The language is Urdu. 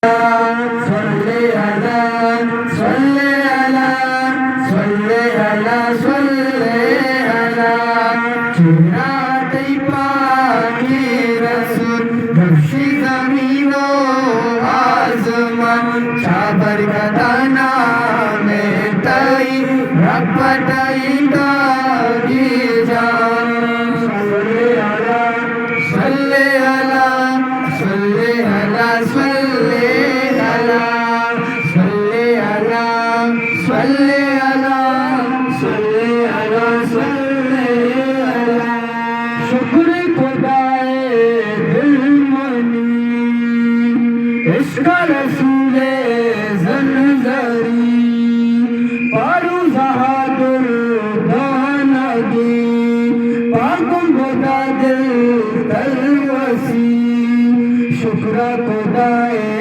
صلي على صلي على صلي على صلي على چراغ پاکی رسول نفسی زمین و آسمان چابر گدانا میں تئی رپٹائی داری جان صلی علی صلی علی صلی علی صلی علی صلی علی صلی علی صلی علی صلی علی شکر خدائے دل منی عشق رسول زنجری